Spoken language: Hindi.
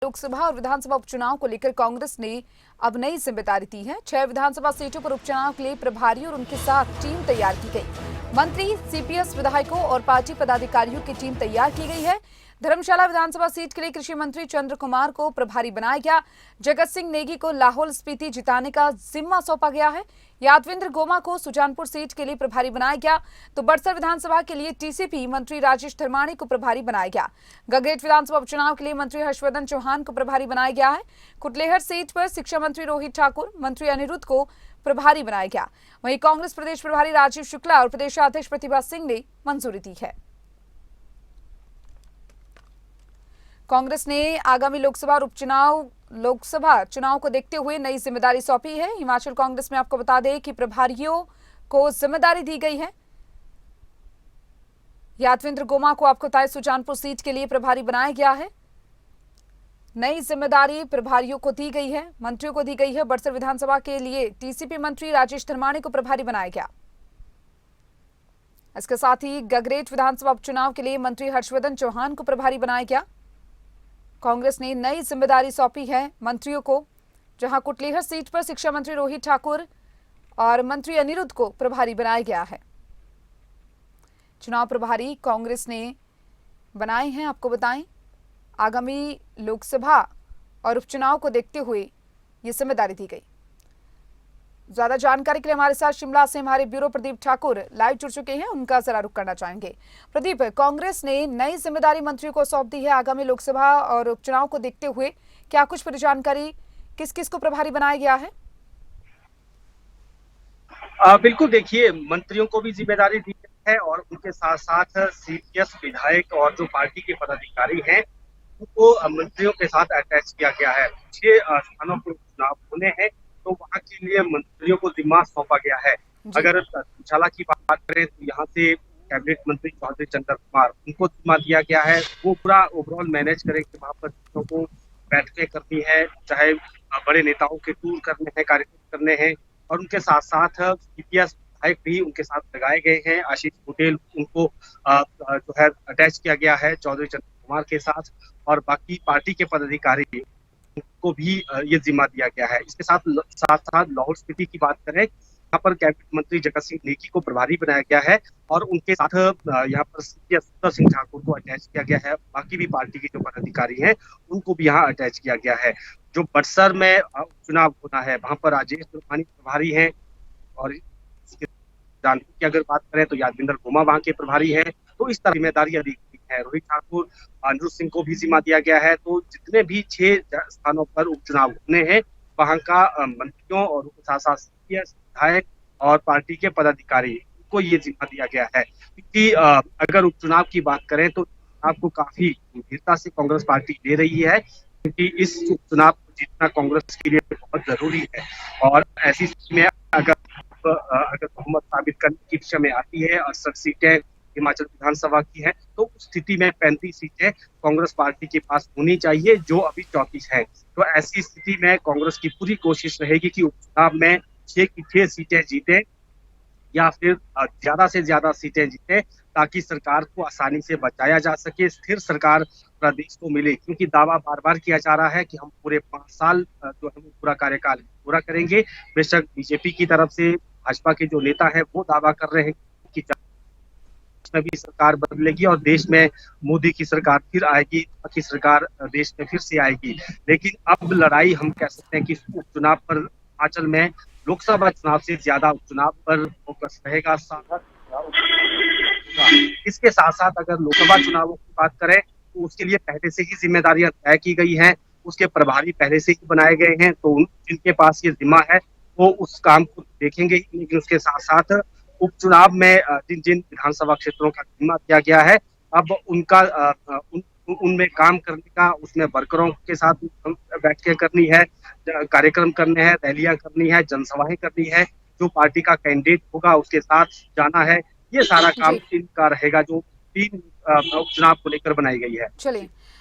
लोकसभा और विधानसभा उपचुनाव को लेकर कांग्रेस ने अब नई जिम्मेदारी दी है। 6 विधानसभा सीटों पर उपचुनाव के लिए प्रभारी और उनके साथ टीम तैयार की गई। मंत्री, सीपीएस विधायकों और पार्टी पदाधिकारियों की टीम तैयार की गई है। धर्मशाला विधानसभा सीट के लिए कृषि मंत्री चंद्र कुमार को प्रभारी बनाया गया। जगत सिंह नेगी को लाहौल स्पीति जिताने का जिम्मा सौंपा गया है। यादविंद्र गोमा को सुजानपुर सीट के लिए प्रभारी बनाया गया, तो बड़सर विधानसभा के लिए टीसीपी मंत्री राजेश धर्माणी को प्रभारी बनाया गया। गगरेट विधानसभा उपचुनाव के लिए मंत्री हर्षवर्धन चौहान को प्रभारी बनाया गया है। कुटलेहर सीट पर शिक्षा मंत्री रोहित ठाकुर, मंत्री अनिरुद्ध को प्रभारी बनाया गया। वहीं कांग्रेस प्रदेश प्रभारी राजीव शुक्ला और प्रदेशाध्यक्ष प्रतिभा सिंह ने मंजूरी दी है। कांग्रेस ने आगामी लोकसभा चुनाव को देखते हुए नई जिम्मेदारी सौंपी है। हिमाचल कांग्रेस में आपको बता दें कि प्रभारियों को जिम्मेदारी दी गई है। यादविंद्र गोमा को आपको बताया सुजानपुर सीट के लिए प्रभारी बनाया गया है। नई जिम्मेदारी प्रभारियों को दी गई है, मंत्रियों को दी गई है। बड़सर विधानसभा के लिए टीसीपी मंत्री राजेश धर्माणी को प्रभारी बनाया गया। इसके साथ ही गगरेट विधानसभा उपचुनाव के लिए मंत्री हर्षवर्धन चौहान को प्रभारी बनाया गया। कांग्रेस ने नई जिम्मेदारी सौंपी है मंत्रियों को, जहां कुटलेहर सीट पर शिक्षा मंत्री रोहित ठाकुर और मंत्री अनिरुद्ध को प्रभारी बनाया गया है। चुनाव प्रभारी कांग्रेस ने बनाए हैं। आपको बताएं, आगामी लोकसभा और उपचुनाव को देखते हुए ये जिम्मेदारी दी गई। ज्यादा जानकारी के लिए हमारे साथ शिमला से हमारे ब्यूरो प्रदीप ठाकुर लाइव जुड़ चुके हैं, उनका जरा रुख करना चाहेंगे। प्रदीप, कांग्रेस ने नई जिम्मेदारी मंत्रियों को सौंप दी है आगामी लोकसभा और उपचुनाव को देखते हुए, क्या कुछ पूरी जानकारी, किस किस को प्रभारी बनाया गया है? बिल्कुल, देखिए, मंत्रियों को भी जिम्मेदारी दी गई है और उनके साथ साथ सीपीएस विधायक और जो पार्टी के पदाधिकारी हैं उनको मंत्रियों के साथ अटैच किया गया है। 6 स्थानों पर चुनाव होने हैं, तो वहां के लिए मंत्रियों को जिम्मा सौंपा गया है। अगर धर्मशाला की बात करें तो यहाँ से कैबिनेट मंत्री चौधरी चंद्र कुमार, उनको जिम्मा दिया गया है। वो पूरा ओवरऑल मैनेज करेंगे, वहां पर चीजों को बैठकें करनी है, चाहे बड़े नेताओं के टूर करने हैं, कार्यक्रम करने हैं। और उनके साथ साथ सीपीएस विधायक भी उनके साथ लगाए गए हैं। आशीष बुटेल, उनको जो है अटैच किया गया है चौधरी चंद्र कुमार के साथ, और बाकी पार्टी के पदाधिकारी को भी ये जिम्मा दिया गया है। इसके साथ साथ लाहौल स्पीति की बात करें, यहाँ पर कैबिनेट मंत्री जगत सिंह नेगी को प्रभारी बनाया गया है और उनके साथ यहाँ पर सुंदर सिंह ठाकुर को अटैच किया गया है। बाकी भी पार्टी के जो पदाधिकारी हैं उनको भी यहाँ अटैच किया गया है। जो बड़सर में चुनाव होना है, वहां पर राजेश धर्माणी प्रभारी हैं, और जानपुर की अगर बात करें तो यादविंद्र गोमा वहां के प्रभारी है। तो इस तरह जिम्मेदारियां दी गई है। रोहित ठाकुर, अनिरुद्ध सिंह को भी जिम्मा दिया गया है। तो जितने भी 6 स्थानों पर उपचुनाव होने हैं, वहां का मंत्रियों और उनके साथ साथ विधायक और पार्टी के पदाधिकारी को ये जिम्मा दिया गया है। क्योंकि अगर उपचुनाव की बात करें तो आपको काफी गंभीरता से कांग्रेस पार्टी ले रही है, क्योंकि इस उपचुनाव को जीतना कांग्रेस के लिए बहुत जरूरी है। और ऐसी स्थिति में अगर बहुमत साबित करने की दिशा में आती है, 68 सीटें हिमाचल विधानसभा की हैं, तो उस स्थिति में 35 सीटें कांग्रेस पार्टी के पास होनी चाहिए, जो अभी 34 है। तो ऐसी स्थिति में कांग्रेस की पूरी कोशिश रहेगी कि उपचुनाव में 6 की 6 सीटें जीते या फिर ज्यादा से ज्यादा सीटें जीते, ताकि सरकार को आसानी से बचाया जा सके, स्थिर सरकार प्रदेश को मिले। क्योंकि दावा बार बार किया जा रहा है कि हम पूरे 5 साल जो है पूरा कार्यकाल पूरा करेंगे। बेशक बीजेपी की तरफ से भाजपा के जो नेता है वो दावा कर रहे हैं कि में भी सरकार बदलेगी और देश में मोदी की सरकार फिर आएगी, की सरकार देश में फिर से आएगी। लेकिन अब लड़ाई हम कह सकते हैं कि उपचुनाव पर, हिमाचल में लोकसभा चुनाव से ज्यादा उपचुनाव पर फोकस रहेगा। इसके साथ साथ अगर लोकसभा चुनावों की बात करें तो उसके लिए पहले से ही जिम्मेदारियां तय की गई हैं, उसके प्रभारी पहले से ही बनाए गए हैं। तो जिनके पास ये जिम्मा है वो उस काम को देखेंगे। लेकिन उसके साथ साथ उपचुनाव में जिन जिन विधानसभा क्षेत्रों का जिम्मा दिया गया है, अब उनका उनमें काम करने का, उसमें वर्करों के साथ बैठकें करनी है, कार्यक्रम करने हैं, रैलियां करनी है, जनसभाएं करनी है, जो पार्टी का कैंडिडेट होगा उसके साथ जाना है। ये सारा काम इनका रहेगा, जो 3 उपचुनाव को लेकर बनाई गई है। चलिए,